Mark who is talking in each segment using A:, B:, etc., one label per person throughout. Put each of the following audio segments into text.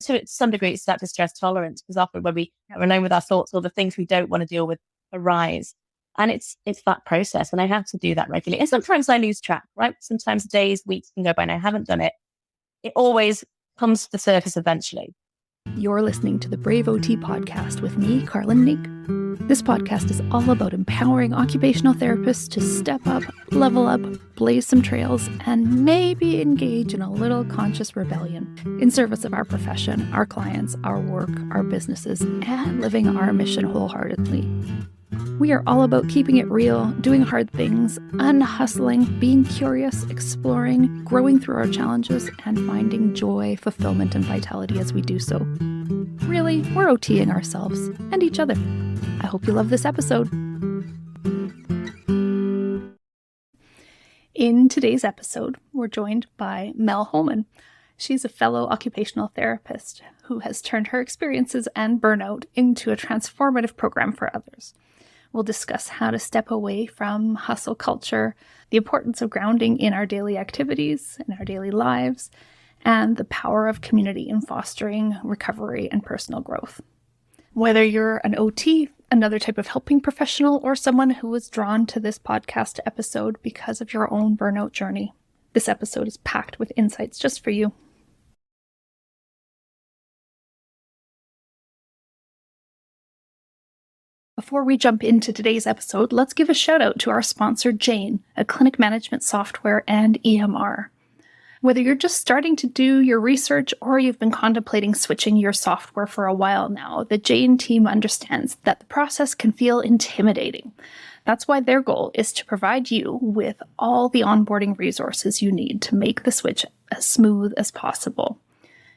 A: To some degree, it's that distress tolerance, because often when we are alone with our thoughts or the things we don't want to deal with arise. And it's that process. And I have to do that regularly. And sometimes I lose track, right? Sometimes days, weeks can go by and I haven't done it. It always comes to the surface eventually.
B: You're listening to the Brave OT podcast with me, Carlin Nink. This podcast is all about empowering occupational therapists to step up, level up, blaze some trails, and maybe engage in a little conscious rebellion in service of our profession, our clients, our work, our businesses, and living our mission wholeheartedly. We are all about keeping it real, doing hard things, unhustling, being curious, exploring, growing through our challenges, and finding joy, fulfillment, and vitality as we do so. Really, we're OTing ourselves and each other. I hope you love this episode. In today's episode, we're joined by Mel Homan. She's a fellow occupational therapist who has turned her experiences and burnout into a transformative program for others. We'll discuss how to step away from hustle culture, the importance of grounding in our daily activities, in our daily lives, and the power of community in fostering recovery and personal growth. Whether you're an OT, another type of helping professional, or someone who was drawn to this podcast episode because of your own burnout journey, this episode is packed with insights just for you. Before we jump into today's episode, let's give a shout out to our sponsor, Jane, a clinic management software and EMR. Whether you're just starting to do your research or you've been contemplating switching your software for a while now, the Jane team understands that the process can feel intimidating. That's why their goal is to provide you with all the onboarding resources you need to make the switch as smooth as possible.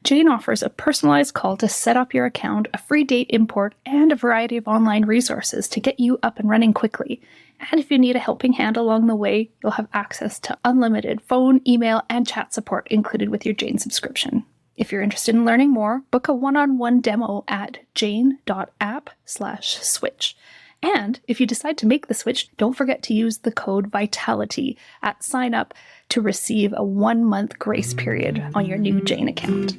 B: Jane offers a personalized call to set up your account, a free date import, and a variety of online resources to get you up and running quickly. And if you need a helping hand along the way, you'll have access to unlimited phone, email, and chat support included with your Jane subscription. If you're interested in learning more, book a one-on-one demo at jane.app/switch. And if you decide to make the switch, don't forget to use the code VITALITY at sign up to receive a 1-month grace period on your new Jane account.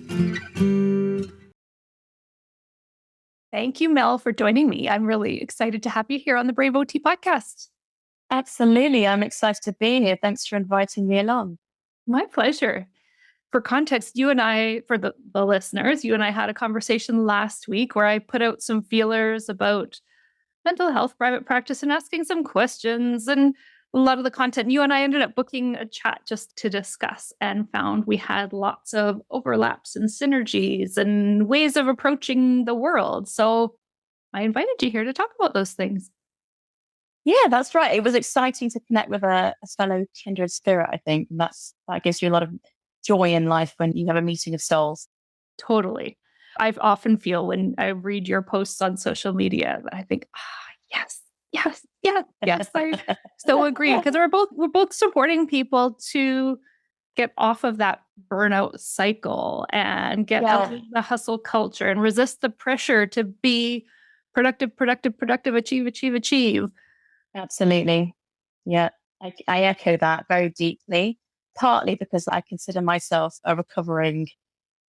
B: Thank you, Mel, for joining me. I'm really excited to have you here on the Brave OT podcast.
A: Absolutely. I'm excited to be here. Thanks for inviting me along.
B: My pleasure. For context, you and I, for the listeners, you and I had a conversation last week where I put out some feelers about mental health private practice and asking some questions, and a lot of the content. You and I ended up booking a chat just to discuss and found we had lots of overlaps and synergies and ways of approaching the world. So I invited you here to talk about those things.
A: Yeah, that's right. It was exciting to connect with a fellow kindred spirit, I think. And that gives you a lot of joy in life when you have a meeting of souls.
B: Totally. I often feel when I read your posts on social media that I think, yes, I so agree, because we're both supporting people to get off of that burnout cycle and get out of the hustle culture and resist the pressure to be productive, achieve.
A: Absolutely. Yeah, I echo that very deeply, partly because I consider myself a recovering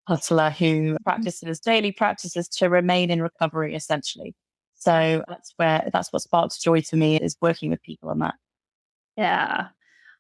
A: hustler who practices daily practices to remain in recovery, essentially. So that's what sparks joy to me, is working with people on that.
B: Yeah.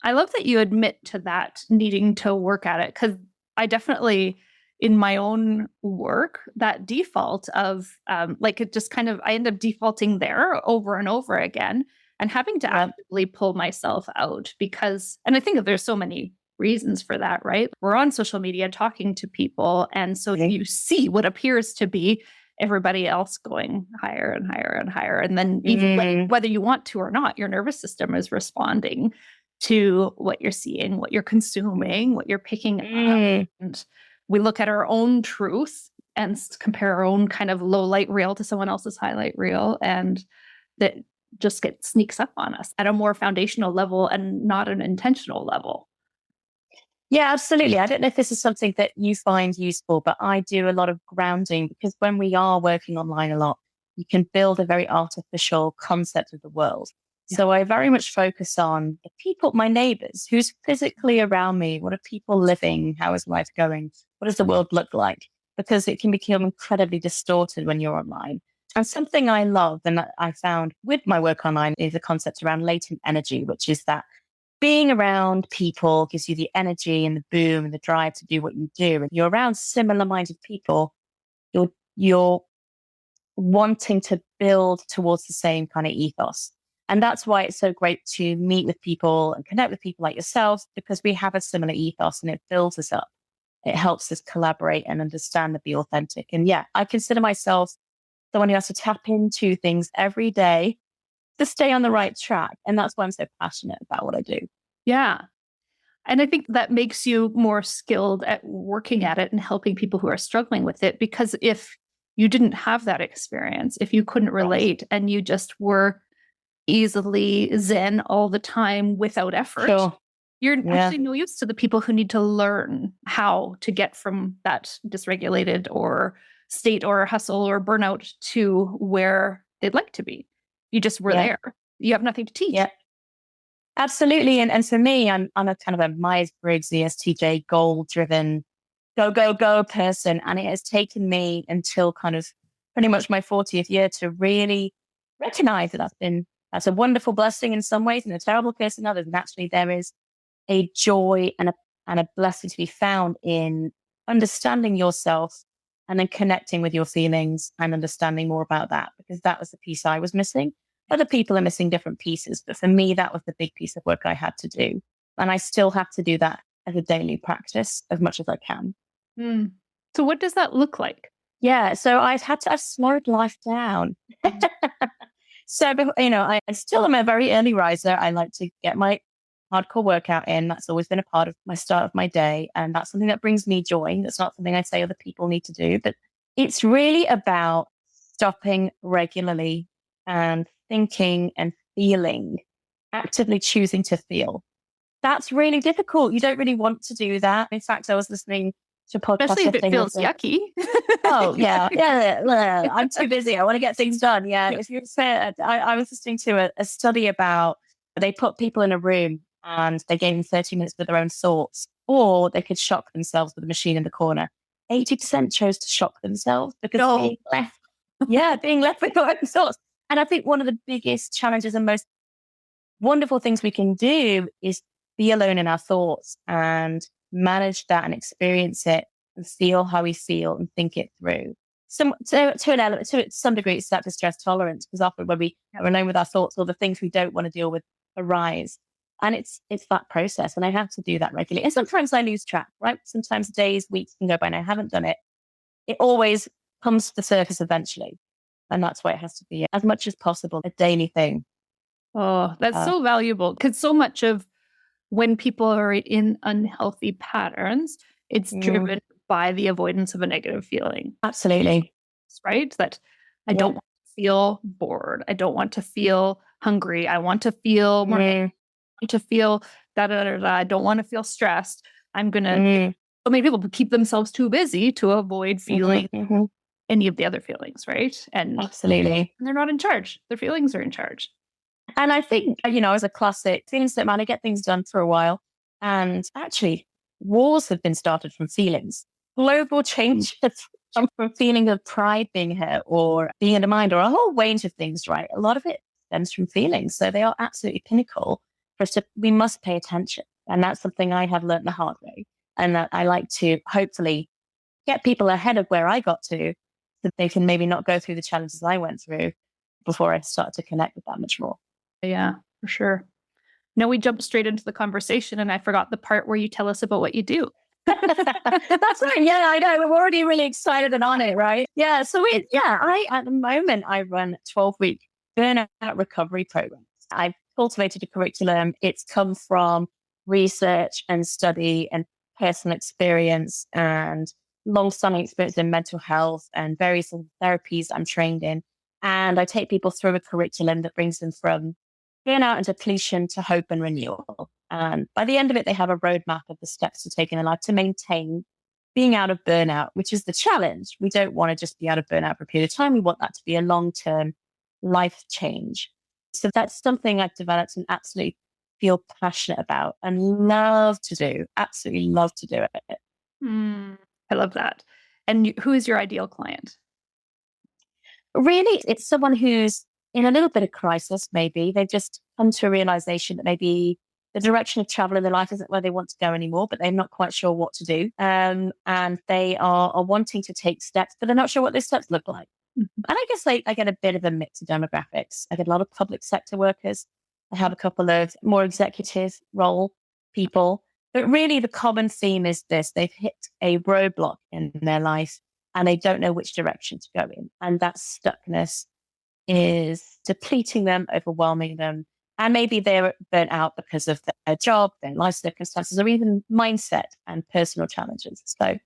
B: I love that you admit to that, needing to work at it, because I definitely, in my own work, that default of it just kind of, I end up defaulting there over and over again and having to actively pull myself out because, and I think that there's so many reasons for that, right? We're on social media talking to people. And so you see what appears to be everybody else going higher and higher and higher. And then even whether you want to or not, your nervous system is responding to what you're seeing, what you're consuming, what you're picking up. And we look at our own truth and compare our own kind of low light reel to someone else's highlight reel. And that just sneaks up on us at a more foundational level and not an intentional level.
A: Yeah, absolutely. I don't know if this is something that you find useful, but I do a lot of grounding, because when we are working online a lot, you can build a very artificial concept of the world. Yeah. So I very much focus on the people, my neighbors, who's physically around me. What are people living? How is life going? What does the world look like? because it can become incredibly distorted when you're online. And something I love and that I found with my work online is a concept around latent energy, which is that being around people gives you the energy and the boom and the drive to do what you do. And you're around similar minded people, you're wanting to build towards the same kind of ethos. And that's why it's so great to meet with people and connect with people like yourself, because we have a similar ethos and it builds us up. It helps us collaborate and understand and be authentic. And yeah, I consider myself someone who has to tap into things every day to stay on the right track. And that's why I'm so passionate about what I do.
B: Yeah. And I think that makes you more skilled at working at it and helping people who are struggling with it. Because if you didn't have that experience, if you couldn't
A: Yes.
B: relate and you just were easily zen all the time without effort,
A: Sure.
B: you're
A: Yeah.
B: actually no use to the people who need to learn how to get from that dysregulated or state or hustle or burnout to where they'd like to be. You just were
A: Yeah.
B: there. You have nothing to teach.
A: Yeah. Absolutely. And for me, I'm a kind of a Myers-Briggs ESTJ goal driven go, go, go person. And it has taken me until kind of pretty much my 40th year to really recognize that that's a wonderful blessing in some ways and a terrible curse in others. And actually there is a joy and a blessing to be found in understanding yourself and then connecting with your feelings and understanding more about that, because that was the piece I was missing. Other people are missing different pieces, but for me, that was the big piece of work I had to do. And I still have to do that as a daily practice as much as I can.
B: Mm. So, what does that look like?
A: Yeah. So I've slowed life down. So, I still am a very early riser. I like to get my hardcore workout in. That's always been a part of my start of my day. And that's something that brings me joy. That's not something I say other people need to do, but it's really about stopping regularly and thinking and feeling, actively choosing to feel. That's really difficult. You don't really want to do that. In fact, I was listening to a podcast
B: Especially if it
A: yesterday.
B: feels yucky.
A: Oh yeah, yeah. I'm too busy. I want to get things done. Yeah.
B: Yeah.
A: If you're fair, I was listening to a study about they put people in a room and they gave them 30 minutes with their own thoughts, or they could shock themselves with a machine in the corner. 80% chose to shock themselves because
B: No.
A: being left with their own thoughts. And I think one of the biggest challenges and most wonderful things we can do is be alone in our thoughts and manage that and experience it and feel how we feel and think it through. To an element, to some degree, it's that distress tolerance, because often when we are alone with our thoughts or the things we don't want to deal with arise. And it's that process. And I have to do that regularly. And sometimes I lose track, right? Sometimes days, weeks can go by and I haven't done it. It always comes to the surface eventually. And that's why it has to be as much as possible a daily thing.
B: Oh, that's
A: Uh,
B: so valuable because so much of when people are in unhealthy patterns, it's
A: mm,
B: driven by the avoidance of a negative feeling,
A: absolutely.
B: right? That I
A: Yeah.
B: don't want to feel bored. I don't want to feel hungry. I want to feel more, I
A: Mm,
B: want to feel da da da da. I don't want to feel stressed. I'm going to,
A: mm,
B: so many people keep themselves too busy to avoid feeling
A: mhm.
B: any of the other feelings, right? And
A: Absolutely.
B: they're not in charge. Their feelings are in charge.
A: And I think, as a classic, feelings don't matter, get things done for a while. And actually, wars have been started from feelings. Global change has come from feeling of pride being hurt or being undermined or a whole range of things, right? A lot of it stems from feelings. So they are absolutely pinnacle for us to, we must pay attention. And that's something I have learned the hard way. And that I like to hopefully get people ahead of where I got to, so they can maybe not go through the challenges I went through before I start to connect with that much more.
B: Yeah, for sure. No, we jumped straight into the conversation and I forgot the part where you tell us about what you do.
A: That's right. Yeah, I know. We're already really excited and on it, right? Yeah. So at the moment I run 12-week burnout recovery programs. I've cultivated a curriculum. It's come from research and study and personal experience and long-standing experience in mental health and various therapies I'm trained in. And I take people through a curriculum that brings them from burnout and depletion to hope and renewal. And by the end of it, they have a roadmap of the steps to take in their life to maintain being out of burnout, which is the challenge. We don't want to just be out of burnout for a period of time. We want that to be a long-term life change. So that's something I've developed and absolutely feel passionate about and love to do. Absolutely love to do it.
B: Mm, I love that. And who is your ideal client?
A: Really, it's someone who's in a little bit of crisis, maybe. They've just come to a realization that maybe the direction of travel in their life isn't where they want to go anymore, but they're not quite sure what to do. And they are wanting to take steps, but they're not sure what those steps look like.
B: Mhm.
A: And I guess I get a bit of a mix of demographics. I get a lot of public sector workers. I have a couple of more executive role people. But really, the common theme is this: they've hit a roadblock in their life and they don't know which direction to go in. And that stuckness is depleting them, overwhelming them. And maybe they're burnt out because of their job, their life circumstances, or even mindset and personal challenges. So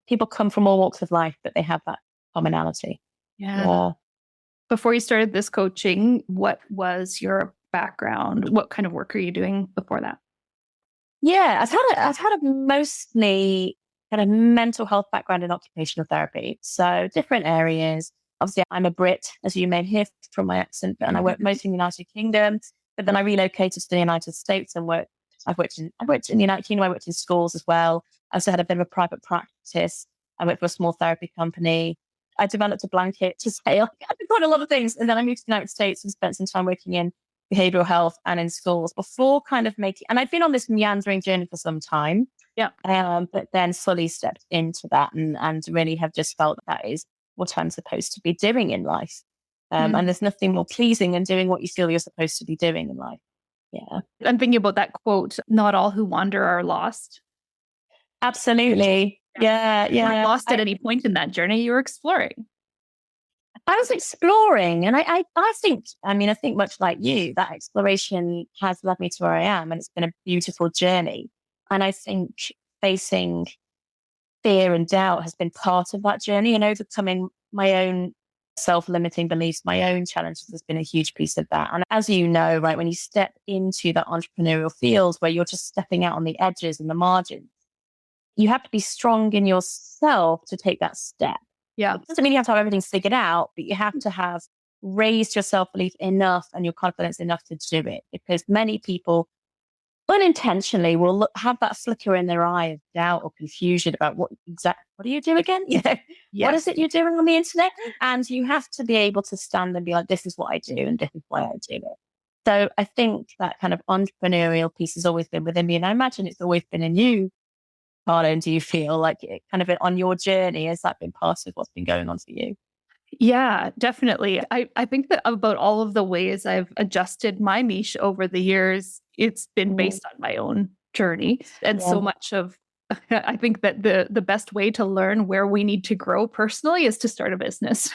A: people come from all walks of life, but they have that commonality.
B: Yeah.
A: Yeah.
B: Before you started this coaching, what was your background? What kind of work are you doing before that?
A: Yeah, I've had a mostly kind of mental health background in occupational therapy. So different areas. Obviously, I'm a Brit, as you may hear from my accent, and I work mostly in the United Kingdom. But then I relocated to the United States and worked. I worked in the United Kingdom. I worked in schools as well. I also had a bit of a private practice. I worked for a small therapy company. I developed a blanket to say I've done quite a lot of things, and then I moved to the United States and spent some time working in behavioral health and in schools before kind of making, and I'd been on this meandering journey for some time.
B: Yeah.
A: But then fully stepped into that and really have just felt that is what I'm supposed to be doing in life. And there's nothing more pleasing than doing what you feel you're supposed to be doing in life. Yeah,
B: I'm thinking about that quote, not all who wander are lost.
A: absolutely. Yeah,
B: You weren't
A: yeah.
B: lost at any point in that journey. You were exploring.
A: I was exploring, and I think, I mean, I think much like you, that exploration has led me to where I am, and it's been a beautiful journey. And I think facing fear and doubt has been part of that journey, and overcoming my own self-limiting beliefs, my own challenges has been a huge piece of that. And as you know, right, when you step into that entrepreneurial field where you're just stepping out on the edges and the margins, you have to be strong in yourself to take that step.
B: Yeah.
A: It doesn't mean you have to have everything figured out, but you have to have raised your self-belief enough and your confidence enough to do it, because many people unintentionally will have that flicker in their eye of doubt or confusion about what do you do again? What is
B: Yes.
A: it you're doing on the internet? And you have to be able to stand and be like, this is what I do and this is why I do it. So I think that kind of entrepreneurial piece has always been within me. And I imagine it's always been in you, Carla. Do you feel like it kind of on your journey, has that been part of what's been going on for you?
B: Yeah, definitely. I think that about all of the ways I've adjusted my niche over the years, it's been based on my own journny. And so
A: Yeah.
B: much of I think that the best way to learn where we need to grow personally is to start a business.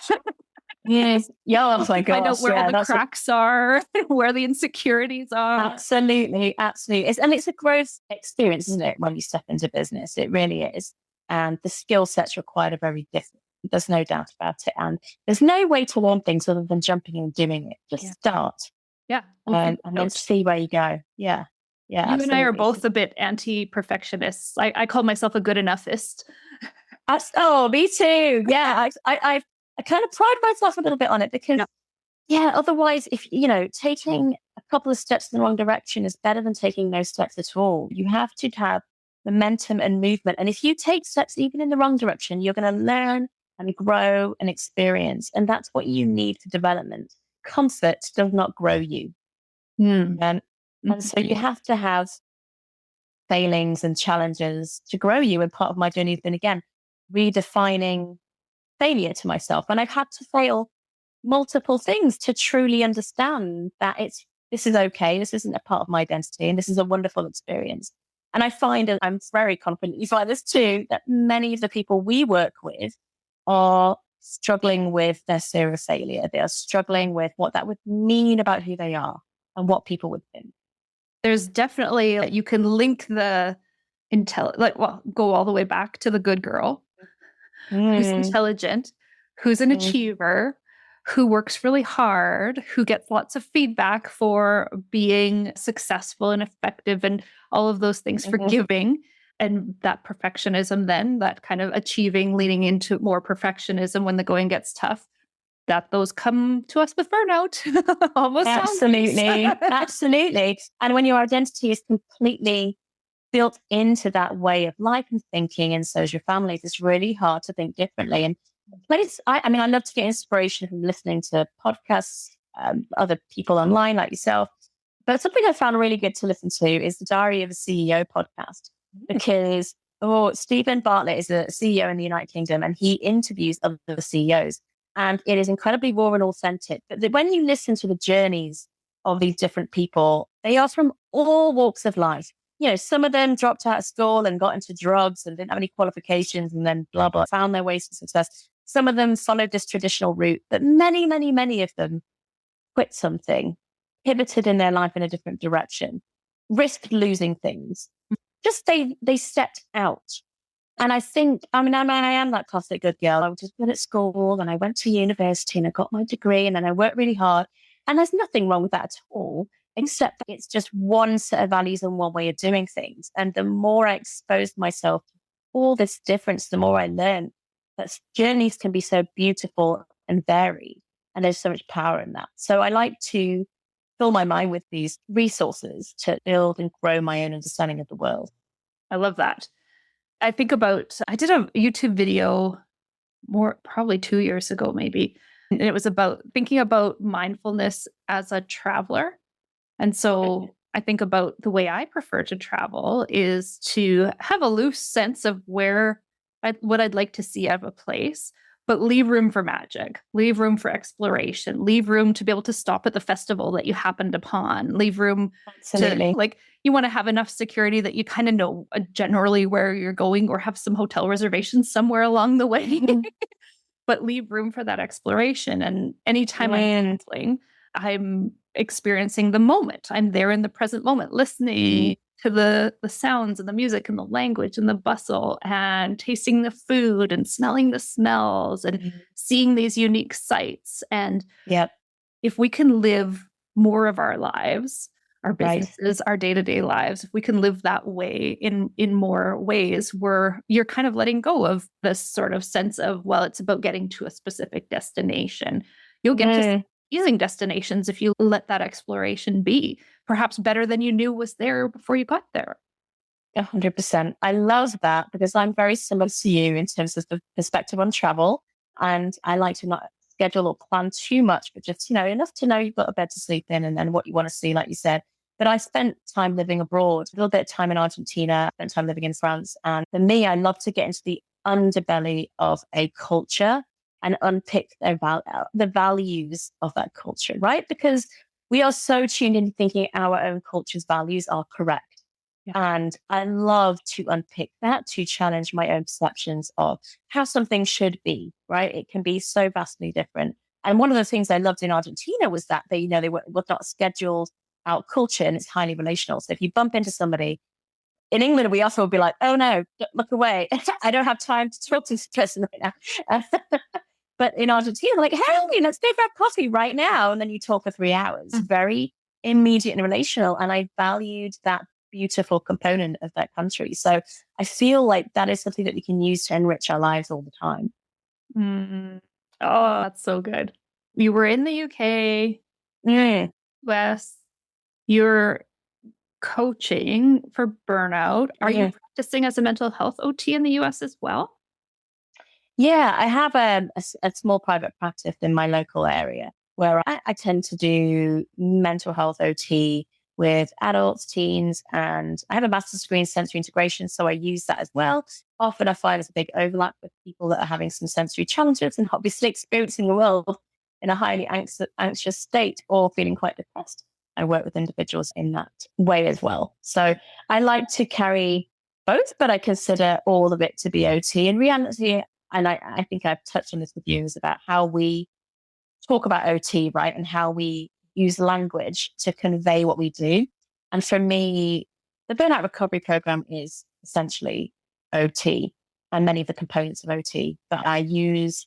A: Yes. Yeah. Oh my
B: Find out
A: gosh.
B: where all
A: Yeah.
B: the cracks are, where the insecurities are.
A: Absolutely. Absolutely. And it's a growth experience, isn't it? When you step into business, it really is. And the skill sets required are very different. There's no doubt about it. And there's no way to learn things other than jumping in and doing it. Just
B: Yeah.
A: start
B: Yeah. We'll figure
A: and
B: it
A: then
B: out.
A: see where you go. Yeah. Yeah.
B: You and I are
A: Absolutely.
B: both a bit anti-perfectionists. I call myself a good enoughist.
A: Oh, me too. Yeah. I kind of pride myself a little bit on it because, yeah, otherwise, if, taking a couple of steps in the wrong direction is better than taking no steps at all. You have to have momentum and movement. And if you take steps even in the wrong direction, you're going to learn and grow and experience. And that's what you need for development. Comfort does not grow you. And so you have to have failings and challenges to grow you. And part of my journey has been, again, redefining failure to myself. And I've had to fail multiple things to truly understand that this is okay. This isn't a part of my identity, and this is a wonderful experience. And I find, and I'm very confident you find this too, that many of the people we work with are struggling with their fear of failure. They are struggling with what that would mean about who they are and what people would think.
B: There's definitely, you can link the go all the way back to the good girl who's intelligent, who's an achiever, who works really hard, who gets lots of feedback for being successful and effective and all of those things for giving. And that perfectionism, then that kind of achieving, leaning into more perfectionism when the going gets tough, that those come to us with burnout. Almost
A: Absolutely. Absolutely. And when your identity is completely built into that way of life and thinking, and so is your families. It's really hard to think differently. And I mean, I love to get inspiration from listening to podcasts, other people online like yourself. But something I found really good to listen to is the Diary of a CEO podcast, because Stephen Bartlett is a CEO in the United Kingdom, and he interviews other CEOs, and it is incredibly raw and authentic. But when you listen to the journeys of these different people, they are from all walks of life. Some of them dropped out of school and got into drugs and didn't have any qualifications, and then blah, blah, found their ways to success. Some of them followed this traditional route, but many, many, many of them quit something, pivoted in their life in a different direction, risked losing things. Just they stepped out. And I think, I am that classic good girl. I was just good at school, and I went to university and I got my degree, and then I worked really hard. And there's nothing wrong with that at all, except that it's just one set of values and one way of doing things. And the more I exposed myself to all this difference, the more I learned that journeys can be so beautiful and varied. And there's so much power in that. So I like to fill my mind with these resources to build and grow my own understanding of the world.
B: I love that. I did a YouTube video probably 2 years ago, maybe. And it was about thinking about mindfulness as a traveler. And so I think about the way I prefer to travel is to have a loose sense of what I'd like to see out of a place, but leave room for magic, leave room for exploration, leave room to be able to stop at the festival that you happened upon, leave room
A: Absolutely.
B: to, you want to have enough security that you kind of know generally where you're going, or have some hotel reservations somewhere along the way, but leave room for that exploration. And anytime I'm traveling, I'm experiencing the moment. I'm there in the present moment, listening to the sounds and the music and the language and the bustle, and tasting the food and smelling the smells and seeing these unique sights. And if we can live more of our lives, our businesses, our day-to-day lives, if we can live that way in more ways, where you're kind of letting go of this sort of sense of, well, it's about getting to a specific destination. You'll get to amazing destinations if you let that exploration be perhaps better than you knew was there before you got there.
A: 100%. I love that, because I'm very similar to you in terms of the perspective on travel. And I like to not schedule or plan too much, but just, enough to know you've got a bed to sleep in, and then what you want to see, like you said. But I spent time living abroad, a little bit of time in Argentina, spent time living in France. And for me, I love to get into the underbelly of a culture and unpick the values of that culture, right? Because we are so tuned into thinking our own culture's values are correct. And I love to unpick that, to challenge my own perceptions of how something should be, right? It can be so vastly different. And one of the things I loved in Argentina was that they were not scheduled out culture, and it's highly relational. So if you bump into somebody in England, we often would be like, oh no, look away. I don't have time to talk to this person right now. But in Argentina, like, hey, let's go grab coffee right now. And then you talk for 3 hours. Very immediate and relational. And I valued that beautiful component of that country. So I feel like that is something that we can use to enrich our lives all the time.
B: Oh, that's so good. You were in the UK, US, you're coaching for burnout. Are you practicing as a mental health OT in the US as well?
A: Yeah, I have a small private practice in my local area where I tend to do mental health OT with adults, teens, and I have a master's degree in sensory integration, so I use that as well. Often I find there's a big overlap with people that are having some sensory challenges and obviously experiencing the world in a highly anxious state or feeling quite depressed. I work with individuals in that way as well. So I like to carry both, but I consider all of it to be OT. In reality, and I think I've touched on this with you, is about how we talk about OT, right? And how we use language to convey what we do. And for me, the burnout recovery program is essentially OT and many of the components of OT, but I use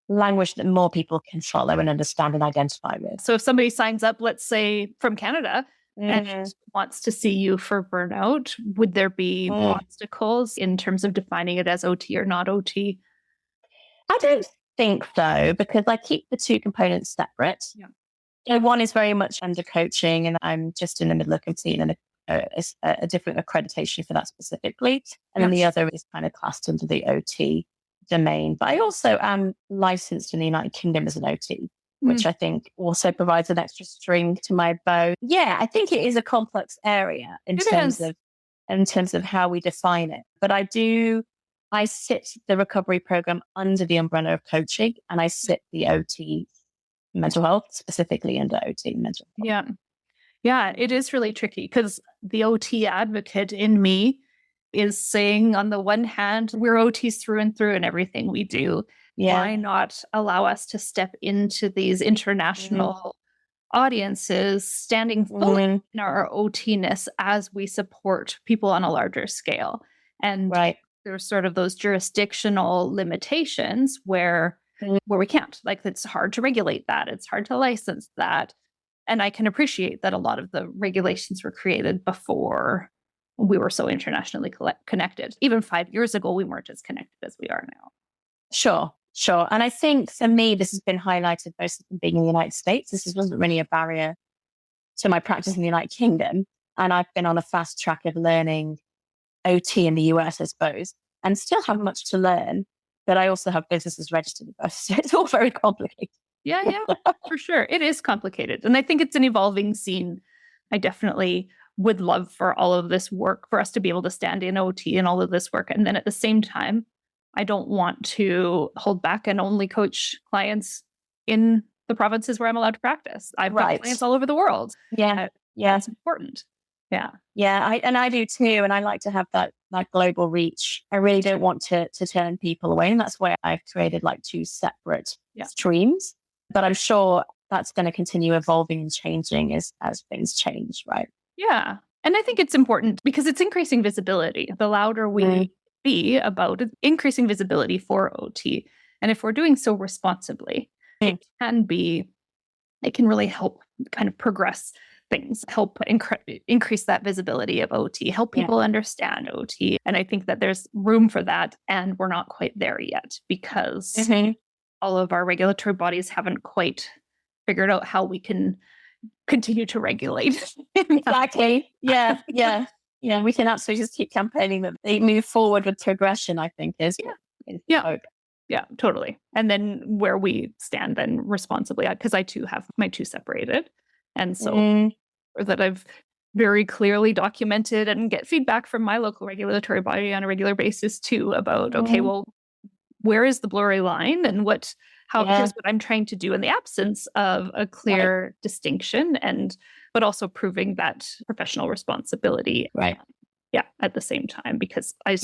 A: language that more people can follow and understand and identify with.
B: So if somebody signs up, let's say from Canada, and wants to see you for burnout, would there be obstacles in terms of defining it as OT or not OT?
A: I don't think so, because I keep the two components separate. So one is very much under coaching, and I'm just in the middle of completing a different accreditation for that specifically. And
B: Yeah.
A: then the other is kind of classed under the OT domain. But I also am licensed in the United Kingdom as an OT, which I think also provides an extra string to my bow. Yeah, I think it is a complex area
B: It is.
A: in terms of how we define it. But I sit the recovery program under the umbrella of coaching, and I sit the OT mental health, specifically under OT mental health.
B: Yeah. Yeah, it is really tricky because the OT advocate in me is saying, on the one hand, we're OTs through and through in everything we do.
A: Yeah.
B: Why not allow us to step into these international audiences, standing fully in our OT-ness as we support people on a larger scale? And
A: Right.
B: there's sort of those jurisdictional limitations where we can't. Like, it's hard to regulate that. It's hard to license that. And I can appreciate that a lot of the regulations were created before we were so internationally connected. Even 5 years ago, we weren't as connected as we are now.
A: Sure. And I think for me, this has been highlighted both from being in the United States. This wasn't really a barrier to my practice in the United Kingdom. And I've been on a fast track of learning OT in the US, I suppose, and still have much to learn. But I also have businesses registered with us. So it's all very complicated.
B: Yeah, for sure. It is complicated. And I think it's an evolving scene. I definitely would love for all of this work, for us to be able to stand in OT and all of this work. And then at the same time, I don't want to hold back and only coach clients in the provinces where I'm allowed to practice. I've got clients all over the world.
A: Yeah.
B: It's important. Yeah.
A: I do too. And I like to have that global reach. I really don't want to turn people away. And that's why I've created like two separate streams. But I'm sure that's going to continue evolving and changing as things change, right?
B: Yeah. And I think it's important because it's increasing visibility. The louder we be about increasing visibility for OT. And if we're doing so responsibly, it can really help kind of progress things, help increase that visibility of OT, help people understand OT. And I think that there's room for that. And we're not quite there yet because all of our regulatory bodies haven't quite figured out how we can continue to regulate.
A: Exactly. Yeah. We can absolutely just keep campaigning that they move forward with progression, I think is hope.
B: Yeah, totally. And then where we stand then responsibly, because I too have my two separated. And so that I've very clearly documented and get feedback from my local regulatory body on a regular basis too about, okay, well, where is the blurry line and here's what I'm trying to do in the absence of a clear distinction, but also proving that professional responsibility.
A: Right.
B: At the same time, because I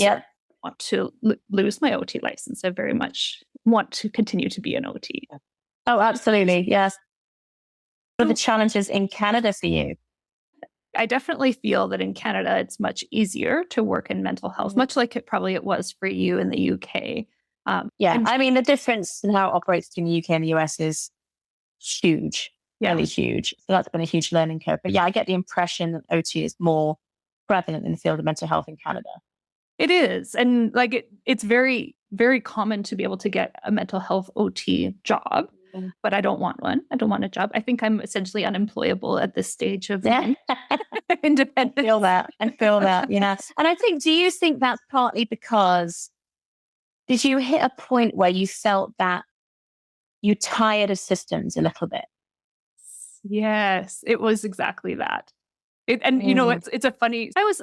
B: want to lose my OT license. I very much want to continue to be an OT.
A: Oh, absolutely. Yes. What are the challenges in Canada for you?
B: I definitely feel that in Canada, it's much easier to work in mental health, much like it was for you in the UK.
A: I mean, the difference in how it operates between the UK and the US is huge, really huge. So that's been a huge learning curve. But I get the impression that OT is more prevalent in the field of mental health in Canada.
B: It is. And it's very, very common to be able to get a mental health OT job, but I don't want one. I don't want a job. I think I'm essentially unemployable at this stage of independence.
A: I feel that. Yeah. And I think, do you think that's partly because did you hit a point where you felt that you tired of systems a little bit?
B: Yes, it was exactly that. It's a funny. I was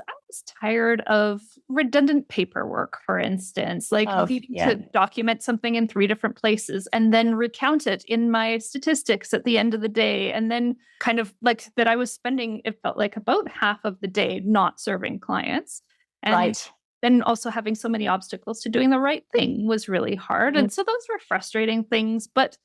B: tired of redundant paperwork, for instance, needing to document something in 3 different places and then recount it in my statistics at the end of the day, and then kind of like that I was spending, it felt like, about half of the day not serving clients, and then also having so many obstacles to doing the right thing was really hard, and so those were frustrating things, but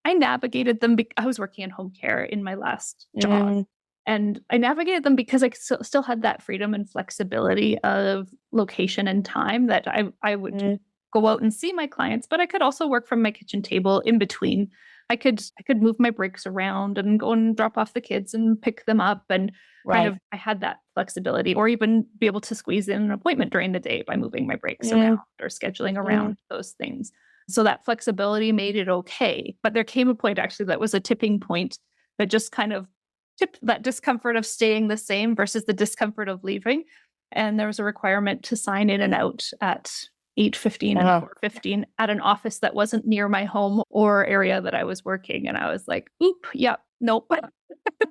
B: I navigated them. I was working in home care in my last job. And I navigated them because I still had that freedom and flexibility of location and time that I would go out and see my clients, but I could also work from my kitchen table in between. I could move my breaks around and go and drop off the kids and pick them up, and kind of I had that flexibility, or even be able to squeeze in an appointment during the day by moving my breaks around or scheduling around those things. So that flexibility made it okay. But there came a point actually that was a tipping point that just kind of that discomfort of staying the same versus the discomfort of leaving. And there was a requirement to sign in and out at 8:15 and 4:15 at an office that wasn't near my home or area that I was working. And I was like, oop, yeah, nope.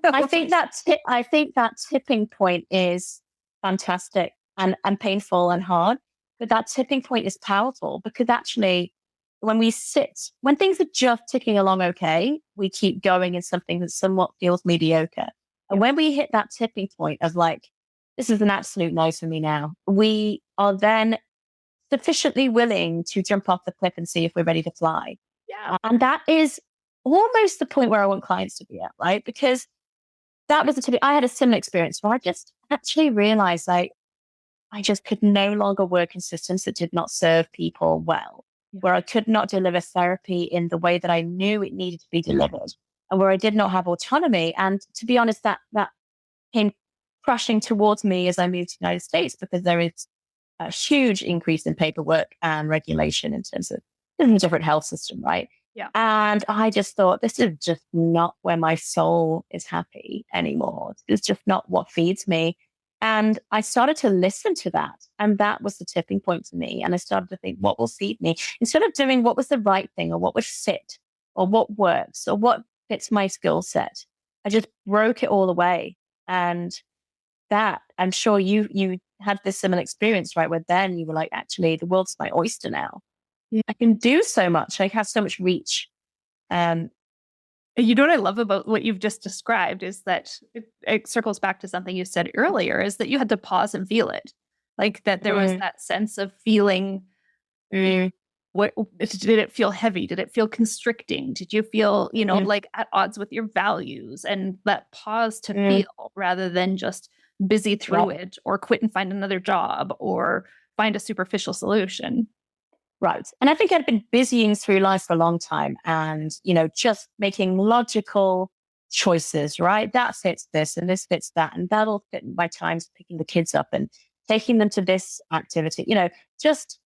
A: I think that tipping point is fantastic and painful and hard, but that tipping point is powerful because actually when things are just ticking along okay, we keep going in something that somewhat feels mediocre. And when we hit that tipping point of like, this is an absolute no for me now, we are then sufficiently willing to jump off the cliff and see if we're ready to fly.
B: Yeah.
A: And that is almost the point where I want clients to be at, right? Because that was I had a similar experience where I just actually realized like I just could no longer work in systems that did not serve people well, where I could not deliver therapy in the way that I knew it needed to be delivered, and where I did not have autonomy. And to be honest, that came crashing towards me as I moved to the United States because there is a huge increase in paperwork and regulation in terms of the different health system, right?
B: Yeah.
A: And I just thought, this is just not where my soul is happy anymore. It's just not what feeds me. And I started to listen to that. And that was the tipping point for me. And I started to think, what will feed me? Instead of doing what was the right thing or what would fit or what works or what fits my skill set, I just broke it all away. And that, I'm sure you had this similar experience, right? Where then you were like, actually, the world's my oyster now. I can do so much. I have so much reach.
B: You know what I love about what you've just described is that it circles back to something you said earlier, is that you had to pause and feel it. Like that there was that sense of feeling, what did it feel heavy? Did it feel constricting? Did you feel, like at odds with your values? And that pause to feel rather than just busy through it or quit and find another job or find a superficial solution.
A: Right. And I think I'd been busying through life for a long time and, just making logical choices, right? That fits this and this fits that. And that'll fit my times picking the kids up and taking them to this activity. Just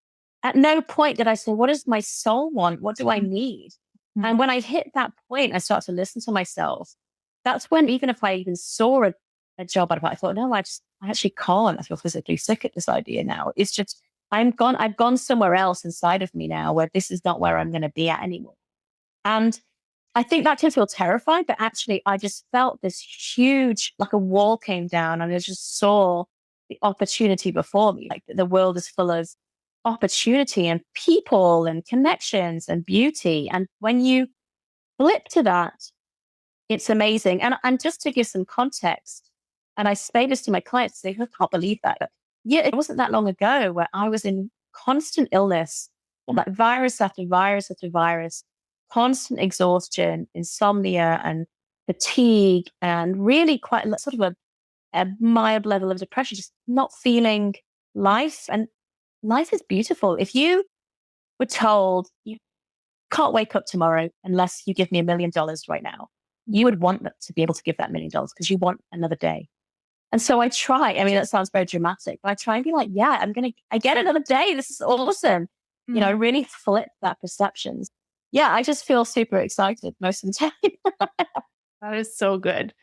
A: at no point did I say, what does my soul want? What do I need? Mm-hmm. And when I hit that point, I start to listen to myself. That's when, even if I even saw a job out of it, I thought, no, I actually can't. I feel physically sick at this idea now. It's just, I've gone somewhere else inside of me now where this is not where I'm going to be at anymore. And I think that did feel terrifying, but actually I just felt this huge, like a wall came down and I just saw the opportunity before me. Like the world is full of opportunity and people and connections and beauty. And when you flip to that, it's amazing. And just to give some context, and I say this to my clients, they can't believe that. But yeah, it wasn't that long ago where I was in constant illness, like virus after virus after virus, constant exhaustion, insomnia and fatigue, and really quite sort of a mild level of depression, just not feeling life. And life is beautiful. If you were told you can't wake up tomorrow unless you give me $1 million right now, you would want to be able to give that $1 million because you want another day. And so I try. I mean, that sounds very dramatic, but I try and be like, yeah, I get another day. This is awesome. Really flip that perceptions. Yeah, I just feel super excited most of the time.
B: That is so good.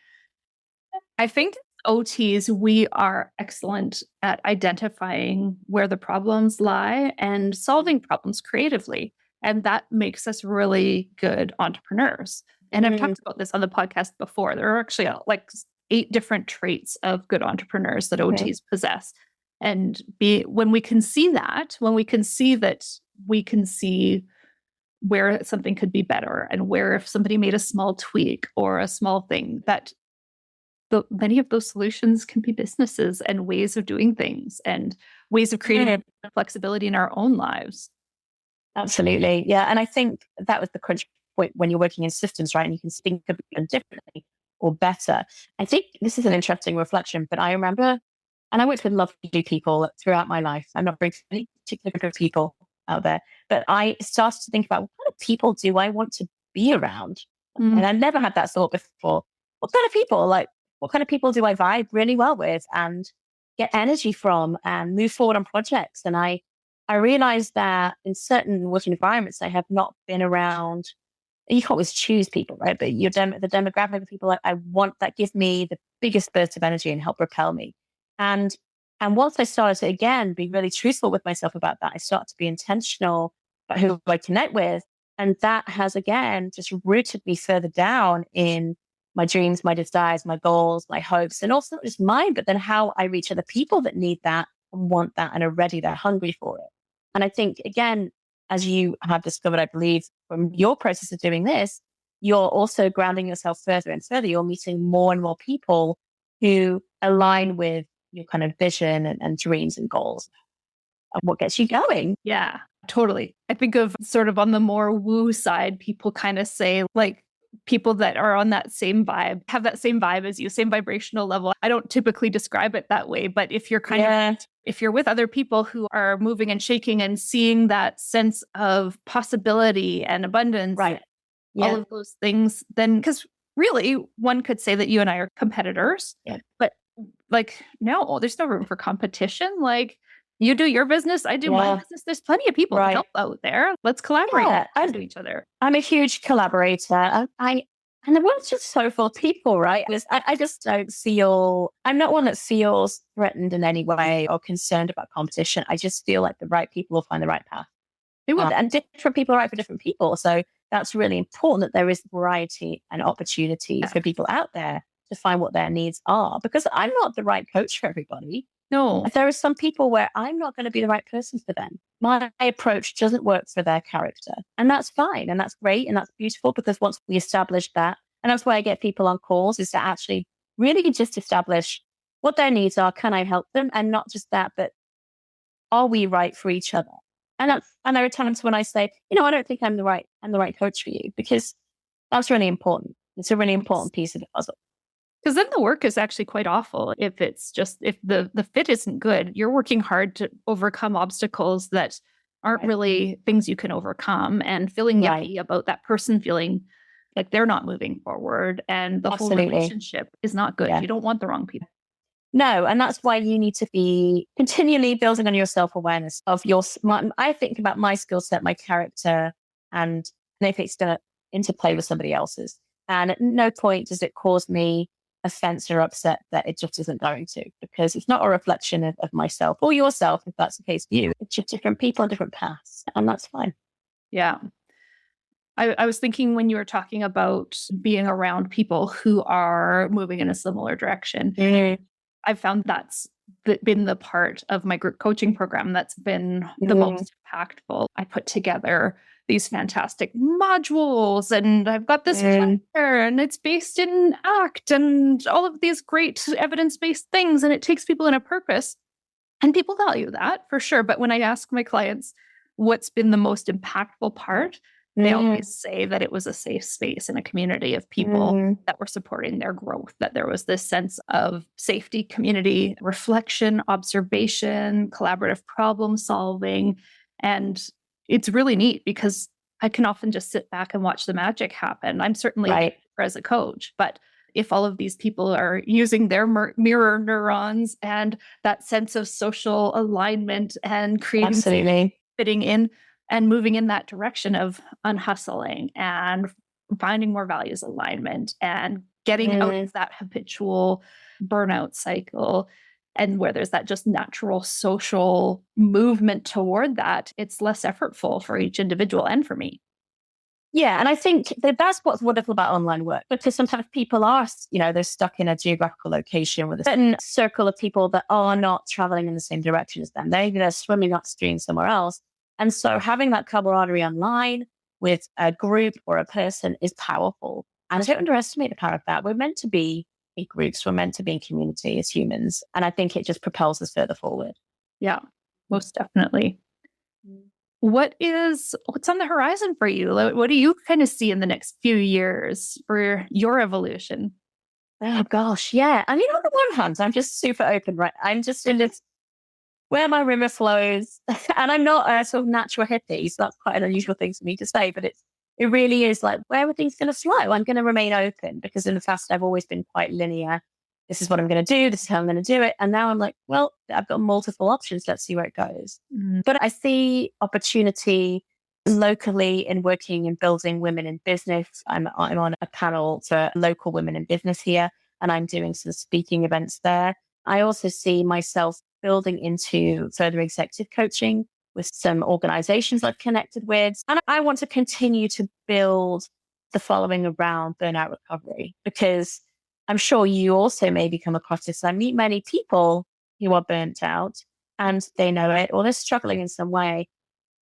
B: I think OTs, we are excellent at identifying where the problems lie and solving problems creatively. And that makes us really good entrepreneurs. And I've talked about this on the podcast before. There are actually like 8 different traits of good entrepreneurs that OTs possess. And when we can see that we can see where something could be better and where if somebody made a small tweak or a small thing, that many of those solutions can be businesses and ways of doing things and ways of creating flexibility in our own lives.
A: Absolutely. Yeah. And I think that was the crunch point when you're working in systems, right? And you can think of them differently or better. I think this is an interesting reflection, but I remember, and I worked with lovely people throughout my life. I'm not bringing any particular group of people out there, but I started to think about what kind of people do I want to be around? And I never had that thought before. What kind of people, what kind of people do I vibe really well with and get energy from and move forward on projects? And I realized that in certain working environments, I have not been around you can't always choose people, right? But the demographic of people I want that give me the biggest burst of energy and help propel me. And and once I started to again be really truthful with myself about that, I started to be intentional about who I connect with. And that has again just rooted me further down in my dreams, my desires, my goals, my hopes, and also not just mine, but then how I reach other people that need that and want that and are ready, they're hungry for it. And I think, again, as you have discovered, I believe, from your process of doing this, you're also grounding yourself further and further. You're meeting more and more people who align with your kind of vision and dreams and goals and what gets you going.
B: Yeah, totally. I think of sort of on the more woo side, people kind of say like people that are on that same vibe, have that same vibe as you, same vibrational level. I don't typically describe it that way, but if you're if you're with other people who are moving and shaking and seeing that sense of possibility and abundance,
A: Right.
B: all of those things, then because really one could say that you and I are competitors, but like, no, there's no room for competition. Like, you do your business, I do my business. There's plenty of people to help out there. Let's collaborate and do each other.
A: I'm a huge collaborator. And the world's just so full of people, right? I just don't feel, I'm not one that feels threatened in any way or concerned about competition. I just feel like the right people will find the right path.
B: They will.
A: And different people are right for different people. So that's really important that there is variety and opportunity for people out there to find what their needs are. Because I'm not the right coach for everybody.
B: No.
A: There are some people where I'm not going to be the right person for them. My approach doesn't work for their character. And that's fine. And that's great. And that's beautiful because once we establish that, and that's why I get people on calls, is to actually really just establish what their needs are. Can I help them? And not just that, but are we right for each other? And there are times when I say, I don't think I'm the right coach for you, because that's really important. It's a really important piece of the puzzle.
B: Because then the work is actually quite awful if the fit isn't good. You're working hard to overcome obstacles that aren't really things you can overcome, and feeling yucky about that person feeling like they're not moving forward, and the whole relationship is not good. You don't want the wrong people.
A: No, and that's why you need to be continually building on your self-awareness of I think about my skill set, my character, and if it's going to interplay with somebody else's. And at no point does it cause me offense or upset that it just isn't going to, because it's not a reflection of myself or yourself, if that's the case for you. It's just different people on different paths, and that's fine.
B: Yeah. I was thinking when you were talking about being around people who are moving in a similar direction, I've found that's been the part of my group coaching program that's been the most impactful. I put together these fantastic modules, and I've got this planner, and it's based in ACT and all of these great evidence-based things, and it takes people in a purpose. And people value that for sure. But when I ask my clients what's been the most impactful part, they always say that it was a safe space in a community of people that were supporting their growth, that there was this sense of safety, community, reflection, observation, collaborative problem solving. And it's really neat because I can often just sit back and watch the magic happen. I'm certainly as a coach, but if all of these people are using their mirror neurons and that sense of social alignment and creating fitting in and moving in that direction of unhustling and finding more values alignment and getting out of that habitual burnout cycle, and where there's that just natural social movement toward that, it's less effortful for each individual and for me.
A: Yeah, and I think that's what's wonderful about online work, because sometimes people are, they're stuck in a geographical location with a certain circle of people that are not traveling in the same direction as them. They're swimming upstream somewhere else. And so having that camaraderie online with a group or a person is powerful. And don't underestimate the power of that. We're meant to be in groups. We're meant to be in community as humans. And I think it just propels us further forward.
B: Yeah, most definitely. What's on the horizon for you? What do you kind of see in the next few years for your evolution?
A: Oh, gosh. Yeah. I mean, on the one hand, I'm just super open, right? I'm just in this where my river flows. And I'm not a sort of natural hippie, so that's quite an unusual thing for me to say, but it really is like, where are things going to flow? I'm going to remain open, because in the past, I've always been quite linear. This is what I'm going to do. This is how I'm going to do it. And now I'm like, well, I've got multiple options. Let's see where it goes. But I see opportunity locally in working and building women in business. I'm on a panel for local women in business here, and I'm doing some speaking events there. I also see myself building into further executive coaching with some organizations I've connected with. And I want to continue to build the following around burnout recovery, because I'm sure you also maybe come across this. I meet many people who are burnt out and they know it, or they're struggling in some way.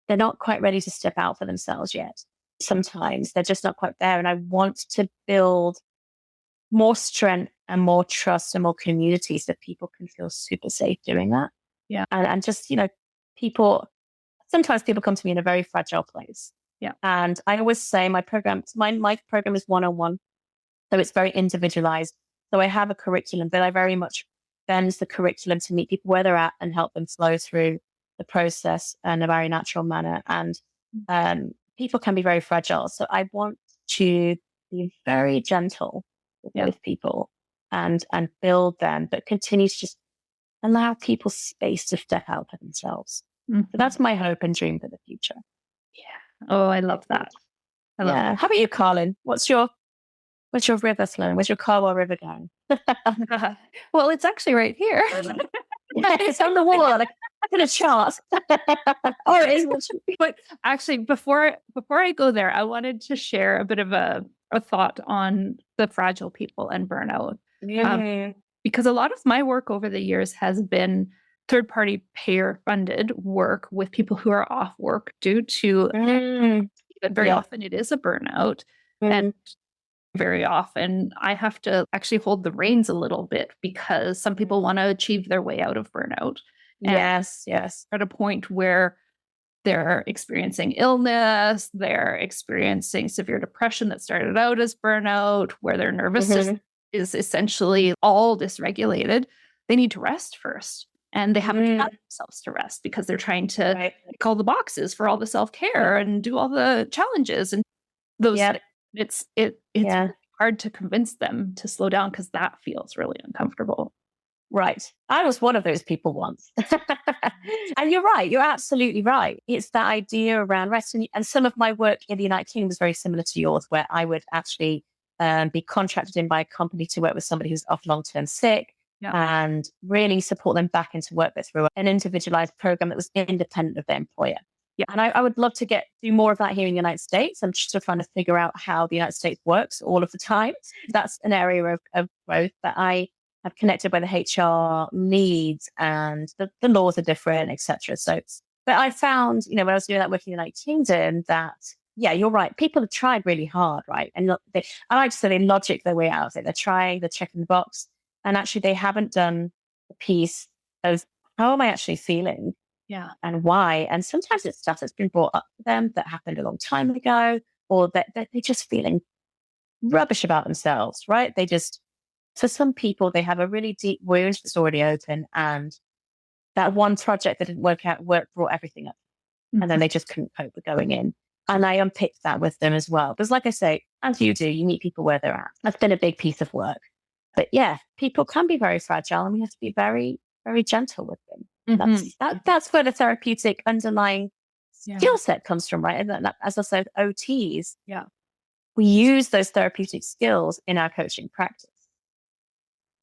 A: They're not quite ready to step out for themselves yet. Sometimes they're just not quite there. And I want to build more strength and more trust and more community so people can feel super safe doing that.
B: Yeah.
A: And just, sometimes people come to me in a very fragile place.
B: Yeah.
A: And I always say my program is one-on-one. So it's very individualized. So I have a curriculum, but I very much bend the curriculum to meet people where they're at and help them flow through the process in a very natural manner. And people can be very fragile. So I want to be very gentle with those people and build them, but continue to just allow people space to step out for themselves. So that's my hope and dream for the future.
B: Yeah. Oh, I love that. I love that.
A: How about you, Carlin? What's your river flowing? Where's your Carwell River going?
B: Well, it's actually right here.
A: It's on the wall. Like, I'm going to chart. Oh, it is.
B: But actually, before I go there, I wanted to share a bit of a thought on the fragile people and burnout. Because a lot of my work over the years has been third-party payer-funded work with people who are off work due to, but very often it is a burnout. And very often I have to actually hold the reins a little bit because some people want to achieve their way out of burnout.
A: Yes.
B: At a point where they're experiencing illness, they're experiencing severe depression that started out as burnout, where their nervous system is essentially all dysregulated. They need to rest first. And they haven't allowed themselves to rest because they're trying to tick all the boxes for all the self-care and do all the challenges and those things. It's hard to convince them to slow down because that feels really uncomfortable.
A: Right. I was one of those people once. And you're right. You're absolutely right. It's that idea around rest. And some of my work in the United Kingdom was very similar to yours, where I would actually be contracted in by a company to work with somebody who's off long-term sick and really support them back into work, but through an individualized program that was independent of their employer. Yeah. And I would love to do more of that here in the United States. I'm just trying to figure out how the United States works all of the time. That's an area of growth that I have connected with the HR needs, and the laws are different, etc. So, but I found, when I was doing that work in the United Kingdom, that, you're right. People have tried really hard, right? And I like to say they logic their way out of it. They're trying, they're checking the box, and actually they haven't done the piece of how am I actually feeling?
B: Yeah.
A: And why? And sometimes it's stuff that's been brought up to them that happened a long time ago, or that they're just feeling rubbish about themselves, right? For some people, they have a really deep wound that's already open, and that one project that didn't work out brought everything up. And then they just couldn't cope with going in. And I unpicked that with them as well. Because like I say, as you do, you meet people where they're at. That's been a big piece of work. But people can be very fragile, and we have to be very, very gentle with them. That's where the therapeutic underlying skill set comes from, right? And that, as I said, OTs, we use those therapeutic skills in our coaching practice.